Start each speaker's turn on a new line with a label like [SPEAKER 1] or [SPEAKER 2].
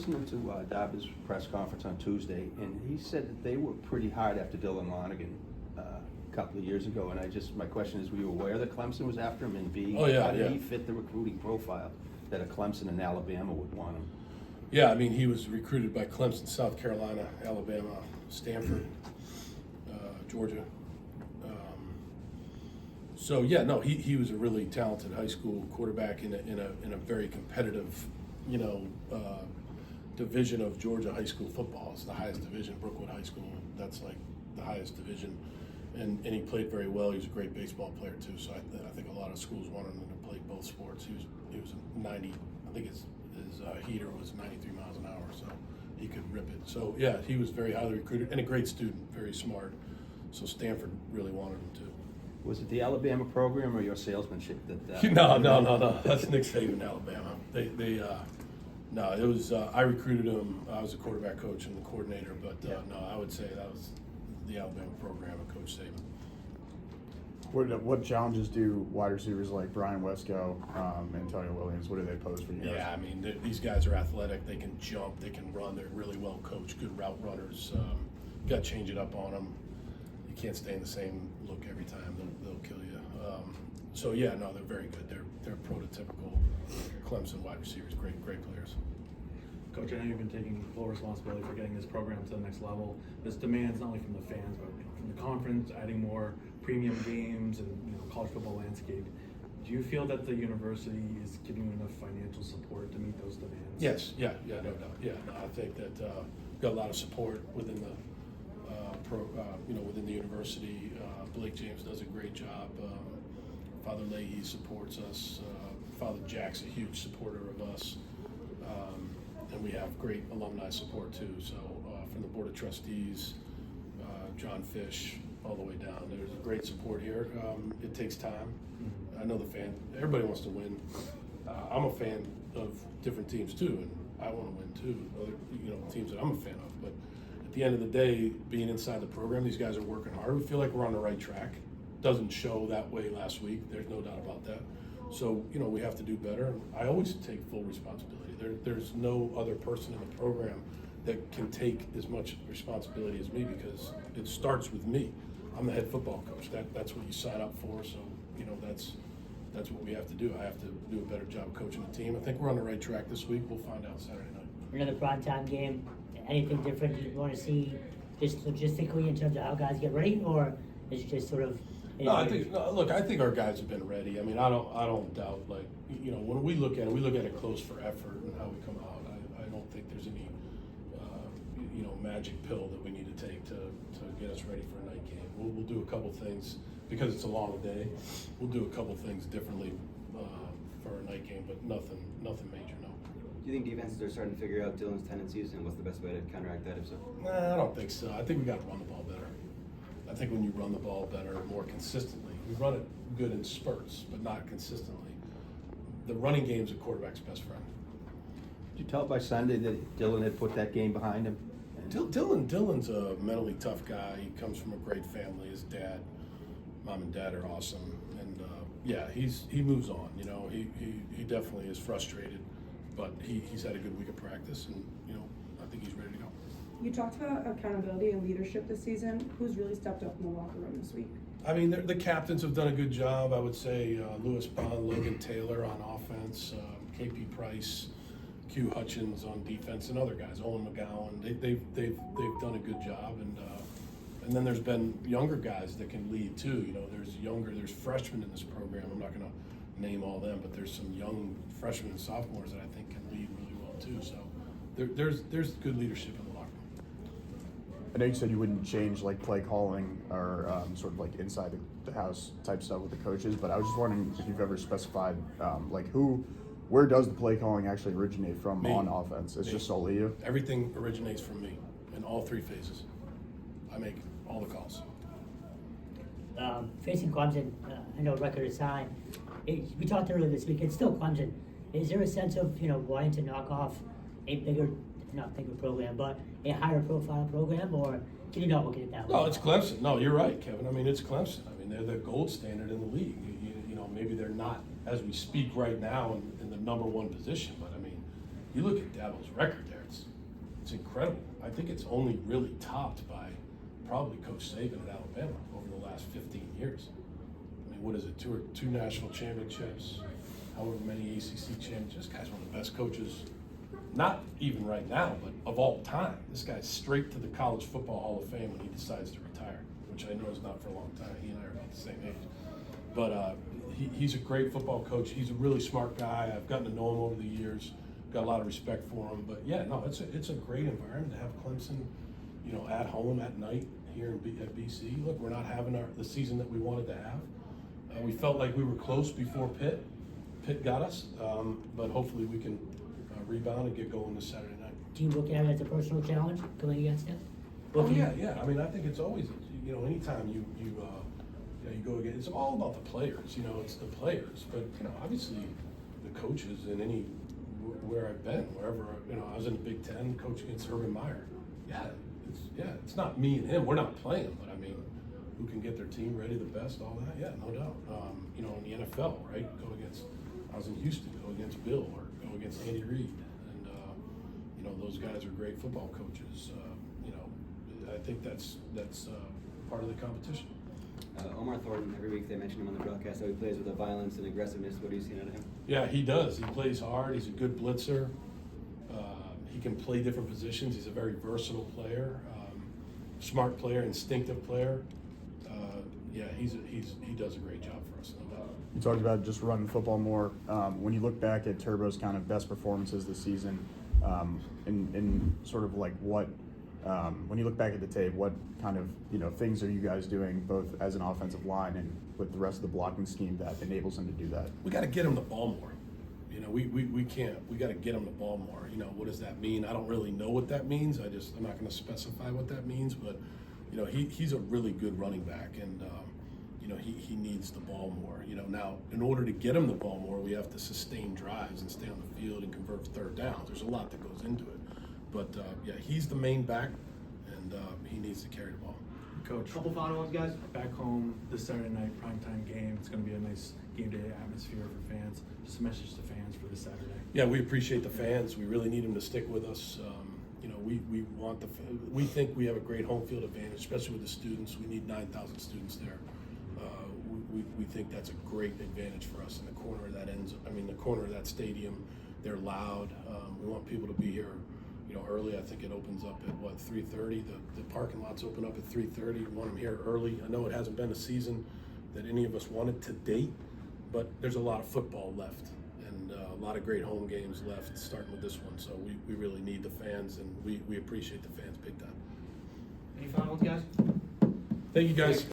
[SPEAKER 1] listening to Darby's press conference on Tuesday, and he said that they were pretty hard after Dylan Lonergan a couple of years ago. And my question is, were you aware that Clemson was after him? And B, how did he fit the recruiting profile that a Clemson and Alabama would want him?
[SPEAKER 2] Yeah, I mean, he was recruited by Clemson, South Carolina, Alabama, Stanford, Georgia. So yeah, no, he was a really talented high school quarterback in a very competitive, division of Georgia high school football. It's the highest division, Brookwood High School. That's like the highest division, and he played very well. He was a great baseball player too. So I think a lot of schools wanted him to play both sports. He was 90. I think his heater was 93 miles an hour, so he could rip it. So yeah, he was very highly recruited and a great student, very smart. So Stanford really wanted him too.
[SPEAKER 1] Was it the Alabama program or your salesmanship that?
[SPEAKER 2] No. That's Nick Saban, Alabama. No, it was. I recruited him. I was a quarterback coach and the coordinator, but no, I would say that was the Alabama program and Coach Saban.
[SPEAKER 3] What challenges do wide receivers like Brian Wesco, Antonio Williams, what do they pose for you guys?
[SPEAKER 2] Yeah, I mean, these guys are athletic. They can jump. They can run. They're really well coached, good route runners. You got to change it up on them. You can't stay in the same look every time. They'll kill you. So yeah, no, they're very good. They're prototypical Clemson wide receivers. Great players.
[SPEAKER 4] Coach, I know you've been taking full responsibility for getting this program to the next level. This demands not only from the fans, but from the conference, adding more premium games and college football landscape. Do you feel that the university is giving you enough financial support to meet those demands?
[SPEAKER 2] Yes, yeah, no doubt. Yeah, no, I think that we've got a lot of support within the within the university. Blake James does a great job. Father Leahy supports us. Father Jack's a huge supporter of us. And we have great alumni support too. So from the Board of Trustees, John Fish, all the way down. There's a great support here. It takes time. I know everybody wants to win. I'm a fan of different teams too, and I want to win too. Other teams that I'm a fan of. But at the end of the day, being inside the program, these guys are working hard. We feel like we're on the right track. Doesn't show that way last week. There's no doubt about that. So we have to do better. I always take full responsibility. There's no other person in the program that can take as much responsibility as me, because it starts with me. I'm the head football coach. That's what you sign up for. So that's what we have to do. I have to do a better job coaching the team. I think we're on the right track this week. We'll find out Saturday night.
[SPEAKER 5] Another primetime game. Anything different you want to see, just logistically, in terms of how guys get ready, or is it just sort of?
[SPEAKER 2] No, I think our guys have been ready. I mean, I don't doubt, when we look at it close for effort and how we come out. I don't think there's any magic pill that we need to take to get us ready for a night game. We'll do a couple things because it's a long day. We'll do a couple things differently for a night game, but nothing major. No.
[SPEAKER 6] Do you think defenses are starting to figure out Dylan's tendencies, and what's the best way to counteract that, if so?
[SPEAKER 2] Nah, I don't think so. I think we got to run the ball better. I think when you run the ball better, more consistently, we run it good in spurts, but not consistently. The running game's a quarterback's best friend.
[SPEAKER 1] Did you tell by Sunday that Dylan had put that game behind him?
[SPEAKER 2] Dylan's a mentally tough guy. He comes from a great family. His mom and dad are awesome, and he moves on. He definitely is frustrated, but he's had a good week of practice, and I think he's ready to go.
[SPEAKER 7] You talked about accountability and leadership this season. Who's really stepped up in the locker room this week?
[SPEAKER 2] I mean, the captains have done a good job. I would say Lewis Bond, Logan Taylor on offense, KP Price, Q Hutchins on defense, and other guys, Owen McGowan. They've done a good job, and then there's been younger guys that can lead too. There's freshmen in this program. I'm not going to name all them, but there's some young freshmen and sophomores that I think can lead really well too. So there's good leadership in the locker room.
[SPEAKER 3] I know you said you wouldn't change play calling or sort of inside the house type stuff with the coaches, but I was just wondering if you've ever specified where does the play calling actually originate from on offense? It's just solely you?
[SPEAKER 2] Everything originates from me in all three phases. I make all the calls.
[SPEAKER 5] Facing Clemson, I know record is high. We talked earlier this week. It's still Clemson. Is there a sense of wanting to knock off a not bigger program, but a higher profile program, or can you not look at it that way?
[SPEAKER 2] No, it's Clemson. No, you're right, Kevin. I mean, it's Clemson. I mean, they're the gold standard in the league. Maybe they're not, as we speak right now, in the number one position, but I mean, you look at Dabo's record there. It's incredible. I think it's only really topped by probably Coach Saban at Alabama over the last 15 years. I mean, what is it, two national championships, however many ACC championships. This guy's one of the best coaches, not even right now, but of all time. This guy's straight to the College Football Hall of Fame when he decides to retire, which I know is not for a long time. He and I are about the same age. But he's a great football coach. He's a really smart guy. I've gotten to know him over the years. Got a lot of respect for him. But yeah, no, it's a great environment to have Clemson, you know, at home at night here at BC. Look, we're not having the season that we wanted to have. We felt like we were close before Pitt. Pitt got us, but hopefully we can rebound and get going this Saturday night.
[SPEAKER 5] Do you look at it as a personal challenge going against them?
[SPEAKER 2] Oh yeah. I mean, I think it's always, you know, anytime you go against, it's all about the players. You know, it's the players. But you know, obviously, the coaches in where I've been, wherever, you know, I was in the Big Ten, coach against Urban Meyer. It's not me and him. We're not playing, but I mean, who can get their team ready the best, all that? Yeah, no doubt. You know, in the NFL, right? Go against. I was in Houston. Go against Bill or go against Andy Reid, and you know, those guys are great football coaches. You know, I think that's part of the competition.
[SPEAKER 6] Omar Thornton, every week they mention him on the broadcast, how he plays with a violence and aggressiveness. What are you seeing out of him?
[SPEAKER 2] Yeah, he does. He plays hard. He's a good blitzer. He can play different positions. He's a very versatile player, smart player, instinctive player. Yeah, he does a great job for us, no doubt.
[SPEAKER 3] You talked about just running football more. When you look back at Turbo's kind of best performances this season, in sort of like what, when you look back at the tape, what kind of, you know, things are you guys doing both as an offensive line and with the rest of the blocking scheme that enables him to do that?
[SPEAKER 2] We got to get him the ball more. You know, we can't. We got to get him the ball more. You know, what does that mean? I don't really know what that means. I'm not going to specify what that means, but you know, he's a really good running back, and you know, he needs the ball more. You know, now in order to get him the ball more, we have to sustain drives and stay on the field and convert third downs. There's a lot that goes into it, but yeah, he's the main back, and he needs to carry the ball.
[SPEAKER 4] Coach, couple final ones, guys. Back home this Saturday night, primetime game. It's going to be a nice game day atmosphere for fans. Just a message to fans for this Saturday.
[SPEAKER 2] Yeah, we appreciate the fans. We really need them to stick with us. You know, we think we have a great home field advantage, especially with the students. We need 9,000 students there. We think that's a great advantage for us in the corner of the corner of that stadium. They're loud. We want people to be here, you know, early. I think it opens up at 3:30. The parking lots open up at 3:30. We want them here early. I know it hasn't been a season that any of us wanted to date, but there's a lot of football left and a lot of great home games left, starting with this one. So we really need the fans, and we appreciate the fans big time.
[SPEAKER 4] Any final ones, guys?
[SPEAKER 2] Thank you, guys.